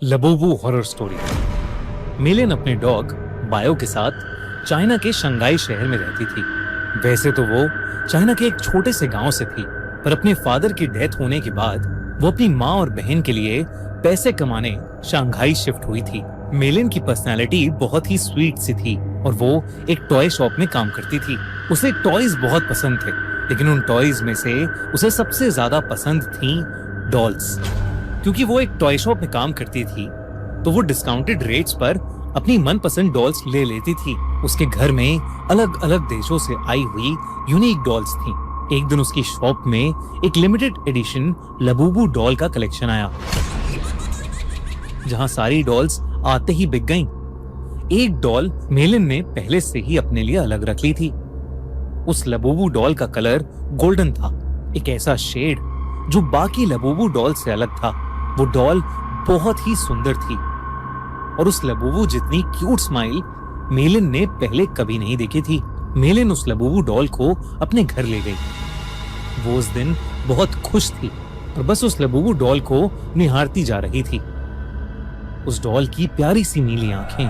लबोबू horror story. मिलिन अपने dog bio के साथ चाइना के शंघाई शहर में रहती थी। वैसे तो वो चाइना के एक छोटे से गांव से थी, पर अपने फादर की डेथ होने के बाद वो अपनी माँ और बहन के लिए पैसे कमाने शंघाई शिफ्ट हुई थी। मिलिन की पर्सनालिटी बहुत ही स्वीट सी थी और वो एक टॉय शॉप में काम करती थी। उसे टॉयज बहुत पसंद थे, लेकिन उन टॉयज में से उसे सबसे ज्यादा पसंद थी डॉल्स। क्योंकि वो एक टॉय शॉप में काम करती थी, तो वो डिस्काउंटेड रेट्स पर अपनी मनपसंद डॉल्स ले लेती थी। उसके घर में अलग अलग देशों से आई हुई यूनिक डॉल्स थी। एक दिन उसकी शॉप में एक लिमिटेड एडिशन लबूबू डॉल का कलेक्शन आया, जहां सारी डॉल्स आते ही बिक गईं। एक डॉल मेलिन ने पहले से ही अपने लिए अलग रख ली थी। उस लबूबू डॉल का कलर गोल्डन था, एक ऐसा शेड जो बाकी लबूबू डॉल से अलग था। वो डॉल बहुत ही सुंदर थी और उस लबूबू जितनी क्यूट स्माइल मेलिन ने पहले कभी नहीं देखी थी। मेलिन उस लबूबू डॉल को अपने घर ले गई। वो उस दिन बहुत खुश थी और बस उस लबूबू डॉल को निहारती जा रही थी। उस डॉल की प्यारी सी नीली आंखें,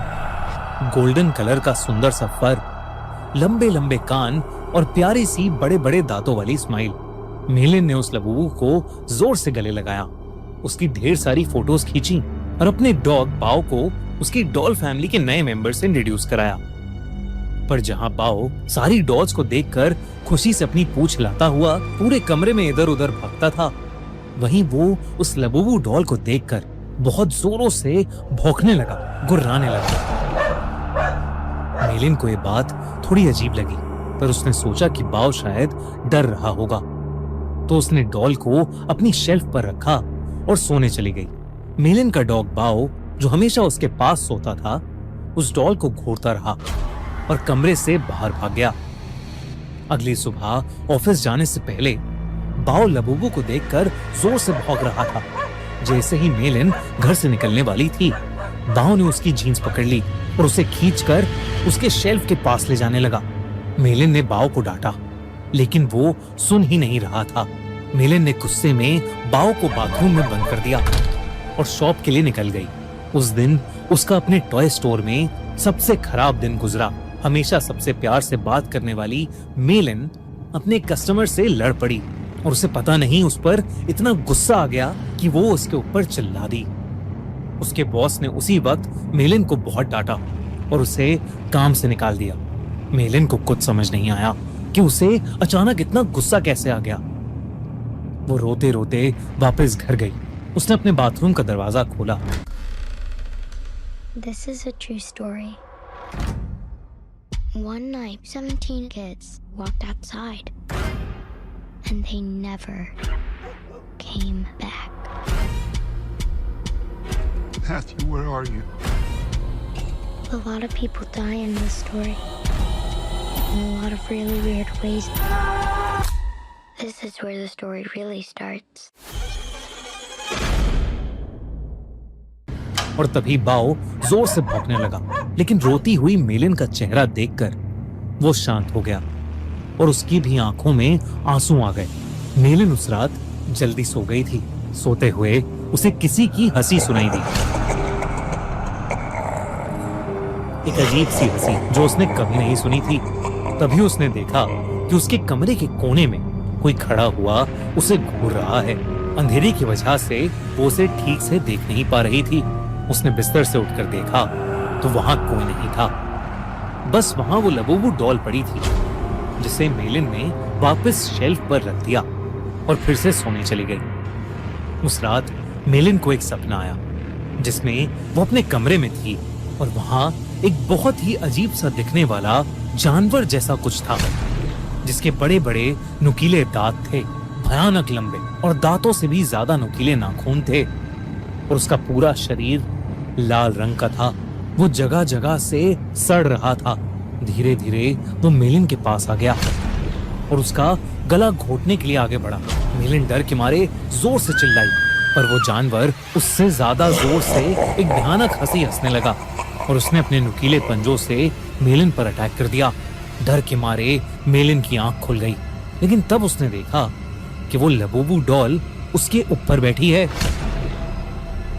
गोल्डन कलर का सुंदर सा फर, लंबे लंबे कान और प्यारी सी बड़े बड़े दांतों वाली स्माइल। मेलिन ने उस लबूबू को जोर से गले लगाया, उसकी ढेर सारी फोटोज खींची और अपने डॉग बाओ को उसकी डॉल फैमिली के नए मेंबर से इंट्रोड्यूस कराया। पर जहां बाओ सारी डॉल्स को देखकर खुशी से अपनी पूंछ हिलाता हुआ पूरे कमरे में इधर उधर भागता था, वहीं वो उस लबूबू डॉल को देखकर बहुत जोरों से भौंकने लगा, गुर्राने लगा। मेलिन को ये बात थोड़ी अजीब लगी, पर उसने सोचा कि बाओ शायद डर रहा होगा, तो उसने डॉल को अपनी शेल्फ पर रखा और सोने चली गई। मेलिन का डॉग बाओ, जो हमेशा उसके पास सोता था, उस डॉल को घूरता रहा और कमरे से बाहर भाग गया। अगली सुबह ऑफिस जाने से पहले बाओ लबूबू को देखकर जोर से भौंक रहा था। जैसे ही मेलिन घर से निकलने वाली थी, बाओ ने उसकी जीन्स पकड़ ली और उसे खींचकर उसके शेल्फ के पास ले जाने लगा। मेलिन ने बाओ को डांटा, लेकिन वो सुन ही नहीं रहा था। मेलिन ने गुस्से में बाओ को बाथरूम में बंद कर दिया और शॉप के लिए निकल गई। उस दिन उसका अपने टॉय स्टोर में सबसे खराब दिन गुजरा। हमेशा सबसे प्यार से बात करने वाली मेलिन अपने कस्टमर से लड़ पड़ी और उसे पता नहीं उस पर इतना गुस्सा आ गया कि वो उसके ऊपर चिल्ला दी। उसके बॉस ने उसी वक्त मेलिन को बहुत डांटा और उसे काम से निकाल दिया। मेलिन को कुछ समझ नहीं आया कि उसे अचानक इतना गुस्सा कैसे आ गया। वो रोते रोते वापस घर गई। उसने अपने बाथरूम का दरवाजा खोला। This is a true story. One night, 17 kids walked outside, and they never came back. Matthew, where are you? A lot of people die in this story, in a lot of really weird ways. This is where the story really starts. और तभी बाओ जोर से भौंकने लगा, लेकिन रोती हुई मेलिन का चेहरा देखकर वो शांत हो गया और उसकी भी आंखों में आंसू आ गए। मेलिन उस रात जल्दी सो गई थी। सोते हुए उसे किसी की हंसी सुनाई दी, एक अजीब सी हंसी जो उसने कभी नहीं सुनी थी। तभी उसने देखा कि उसके कमरे के कोने में कोई खड़ा हुआ उसे घूर रहा है। अंधेरे की वजह से वो उसे ठीक से देख नहीं पा रही थी। उसने बिस्तर से उठकर देखा तो वहां कोई नहीं था, बस वहां वो लबूबू डॉल पड़ी थी, जिसे मेलिन ने वापस शेल्फ पर रख दिया और फिर से सोने चली गई। उस रात मेलिन को एक सपना आया जिसमें वो अपने कमरे में थी और वहां एक बहुत ही अजीब सा दिखने वाला जानवर जैसा कुछ था, जिसके बड़े बड़े नुकीले दांत थे, भयानक लंबे और दांतों से भी ज्यादा नुकीले नाखून थे, और उसका पूरा शरीर लाल रंग का था। वो जगह जगह से सड़ रहा था। धीरे धीरे वो मेलिन के पास आ गया और उसका गला घोटने के लिए आगे बढ़ा। मेलिन डर के मारे जोर से चिल्लाई, पर वो जानवर उससे ज्यादा जोर से एक भयानक हंसी हंसने लगा और उसने अपने नुकीले पंजों से मेलिन पर अटैक कर दिया। डर के मारे मेलिन की आंख खुल गई, लेकिन तब उसने देखा कि वो लबूबू डॉल उसके ऊपर बैठी है।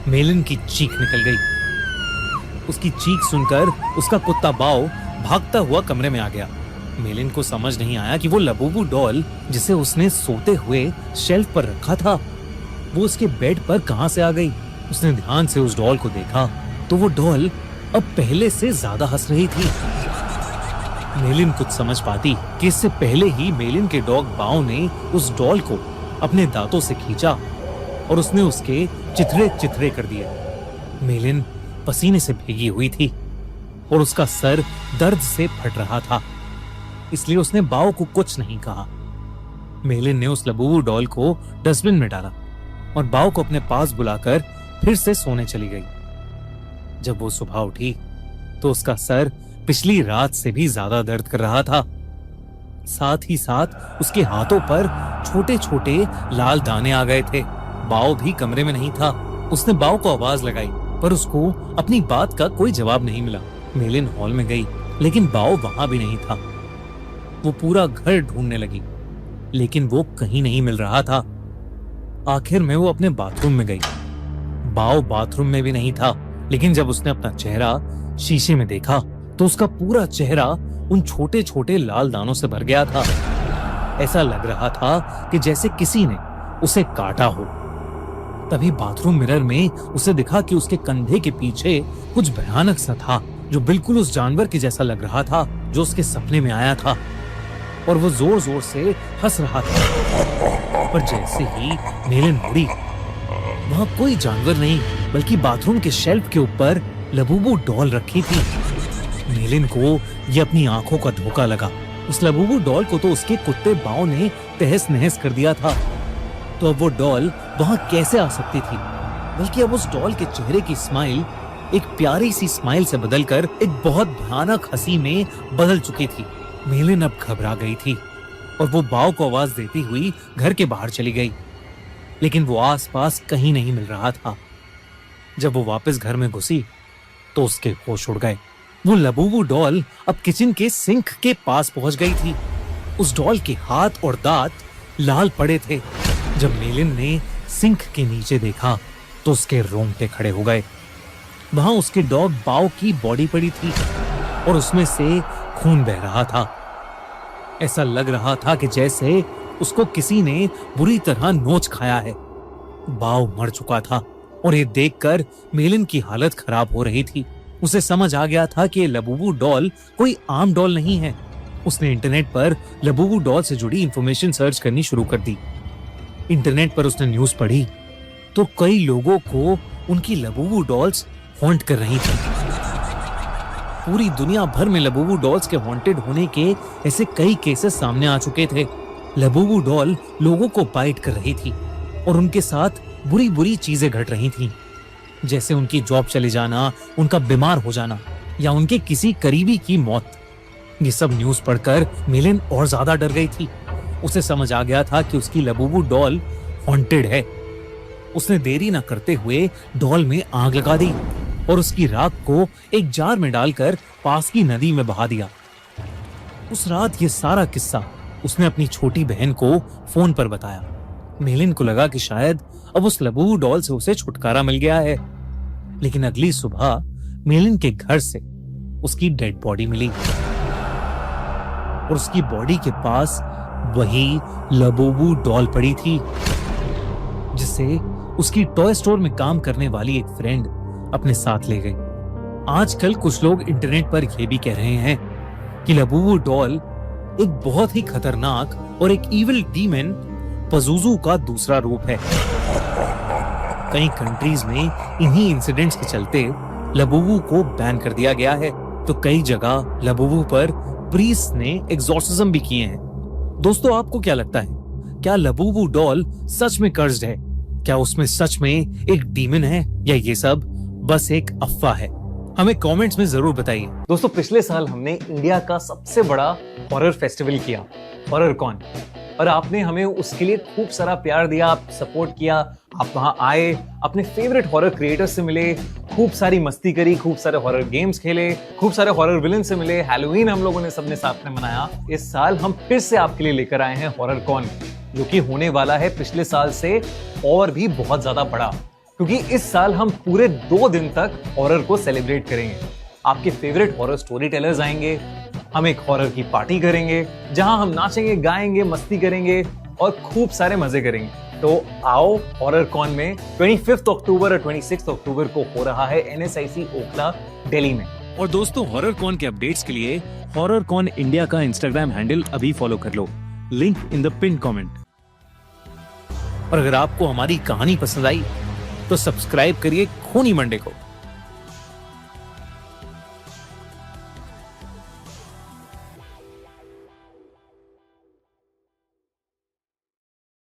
मेलिन की चीख निकल गई। उसकी चीख सुनकर उसका कुत्ता बाओ भागता हुआ कमरे में आ गया। मेलिन को समझ नहीं आया कि वो लबूबू डॉल जिसे उसने सोते हुए शेल्फ पर रखा था, वो उसके बेड पर कहां से आ गई। उसने ध्यान से उस डॉल को देखा तो वो डॉल अब पहले से ज्यादा हंस रही थी। मेलिन कुछ समझ पाती कि इससे पहले ही मेलिन के डॉग बाओ ने उस डॉल को अपने दांतों से खींचा और उसने उसके चिथड़े चिथड़े कर दिए। मेलिन पसीने से भीगी हुई थी और उसका सर दर्द से फट रहा था, इसलिए उसने बाओ को कुछ नहीं कहा। मेलिन ने उस लबूबू डॉल को डस्टबिन में डाला और बाओ को अपने पास बुलाकर फिर से सोने चली गई। जब वो सुबह उठी तो उसका सर पिछली रात से भी ज्यादा दर्द कर रहा था। साथ ही साथ उसके हाथों पर छोटे छोटे लाल दाने आ गए थे। बाओ भी कमरे में नहीं था। उसने बाओ को आवाज लगाई पर उसको अपनी बात का कोई जवाब नहीं मिला। मेलिन हॉल में गई लेकिन बाओ वहां भी नहीं था। वो पूरा घर ढूंढने लगी लेकिन वो कहीं नहीं मिल रहा था। आखिर में वो अपने बाथरूम में गई। बाओ बाथरूम में भी नहीं था, लेकिन जब उसने अपना चेहरा शीशे में देखा तो उसका पूरा चेहरा उन छोटे छोटे लाल दानों से भर गया था। ऐसा लग रहा था कि जैसे किसी ने उसे काटा हो। तभी बाथरूम मिरर में उसे दिखा कि उसके कंधे के पीछे कुछ भयानक सा था जो बिल्कुल उस जानवर के जैसा लग रहा था जो उसके सपने में आया था, और वो जोर जोर से हंस रहा था। पर जैसे ही मेलिन मुड़ी, वहां कोई जानवर नहीं बल्कि बाथरूम के शेल्फ के ऊपर लबूबू डॉल रखी थी। मेलिन को ये अपनी आंखों का धोखा लगा। उस लबूबू डॉल को तो उसके कुत्ते बाओ ने तहस नहस कर दिया था, तो अब वो डॉल वहां कैसे आ सकती थी। बल्कि अब उस डॉल के चेहरे की स्माइल एक प्यारी सी स्माइल से बदलकर एक बहुत भयानक हंसी में बदल चुकी थी। मेलिन अब घबरा गई थी और वो बाओ को आवाज देती हुई घर के बाहर चली गई, लेकिन वो आसपास कहीं नहीं मिल रहा था। जब वो वापस घर में घुसी तो उसके होश उड़ गए। वो लबूबू डॉल अब किचन के सिंक के पास पहुंच गई थी। उस डॉल के हाथ और दांत लाल पड़े थे। जब मेलिन ने सिंक के नीचे देखा तो उसके रोंगटे खड़े हो गए। वहां उसके डॉग बाओ की बॉडी पड़ी थी और उसमें से खून बह रहा था। ऐसा लग रहा था कि जैसे उसको किसी ने बुरी तरह नोच खाया है। बाओ मर चुका था और ये देखकर मेलिन की हालत खराब हो रही थी। उसे समझ आ गया था कि ये लबूबू डॉल कोई आम डॉल नहीं है। उसने इंटरनेट पर लबूबू डॉल से जुड़ी इंफॉर्मेशन सर्च करनी शुरू कर दी। इंटरनेट पर उसने न्यूज पढ़ी तो कई लोगों को उनकी लबूबू डॉल्स हॉन्ट कर रही थी। पूरी दुनिया भर में लबूबू डॉल्स के हॉन्टेड होने के ऐसे कई केसेस सामने आ चुके थे। लबूबू डॉल लोगों को बाइट कर रही थी और उनके साथ बुरी बुरी चीजें घट रही थीं, जैसे उनकी जॉब चले जाना, उनका बीमार हो जाना या उनके किसी करीबी की मौत। ये सब न्यूज पढ़कर मेलिन और ज्यादा डर गई थी। उसे समझ आ गया था कि उसकी लबूबू डॉल हॉन्टेड है। उसने देरी न करते हुए डॉल में आग लगा दी और उसकी राख को एक जार में डालकर पास की नदी में बहा दिया। उस रात ये सारा किस्सा उसने अपनी छोटी बहन को फोन पर बताया। मेलिन को लगा कि शायद अब उस लबूबू डॉल से उसे छुटकारा मिल गया है, लेकिन अगली सुबह मेलिन के घर से उसकी डेड बॉडी मिली और उसकी बॉडी के पास वही लबूबू डॉल पड़ी थी, जिसे उसकी टॉय स्टोर में काम करने वाली एक फ्रेंड अपने साथ ले गई। आजकल कुछ लोग इंटरनेट पर यह भी कह रहे हैं कि लबूबू डॉल एक बहुत ही खतरनाक और एक इविल डीमन पज़ुज़ू का दूसरा रूप है। कई कंट्रीज में इन्हीं इंसिडेंट्स के चलते लबूबू को बैन कर दिया गया है, तो कई जगह लबूबू पर प्रीस्ट ने एग्जॉर्सिज्म भी किए हैं। दोस्तों, आपको क्या लगता है, क्या लबूबू डॉल सच में कर्स्ड है? क्या उसमें सच में एक डीमन है या ये सब बस एक अफवाह है? हमें कमेंट्स में जरूर बताइए। दोस्तों, पिछले साल हमने इंडिया का सबसे बड़ा हॉरर फेस्टिवल किया, हॉरर कॉन, और आपने हमें उसके लिए खूब सारा प्यार दिया, आप सपोर्ट किया, आप वहां आए, अपने फेवरेट हॉरर क्रिएटर्स से मिले, खूब सारी मस्ती करी, खूब सारे हॉरर गेम्स खेले, खूब सारे हॉरर विलन से मिले, हैलोवीन हम लोगों ने सबने साथ में मनाया। इस साल हम फिर से आपके लिए लेकर आए हैं हॉरर कॉन, जो कि होने वाला है पिछले साल से और भी बहुत ज्यादा बड़ा, क्योंकि इस साल हम पूरे 2 दिन तक हॉरर को सेलिब्रेट करेंगे। आपके फेवरेट हॉरर स्टोरी टेलर्स आएंगे, हम एक हॉरर की पार्टी करेंगे जहां हम नाचेंगे, गाएंगे, मस्ती करेंगे और खूब सारे मजे करेंगे। तो आओ हॉरर कॉन में 25 अक्टूबर और 26 अक्टूबर को हो रहा है NSIC ओखला दिल्ली में। और दोस्तों, हॉरर कॉन के अपडेट्स के लिए हॉरर कॉन इंडिया का इंस्टाग्राम हैंडल अभी फॉलो कर लो, link in the pin comment. और अगर आपको हमारी कहानी पसंद आई तो सब्सक्राइब करिए खूनी मंडे को।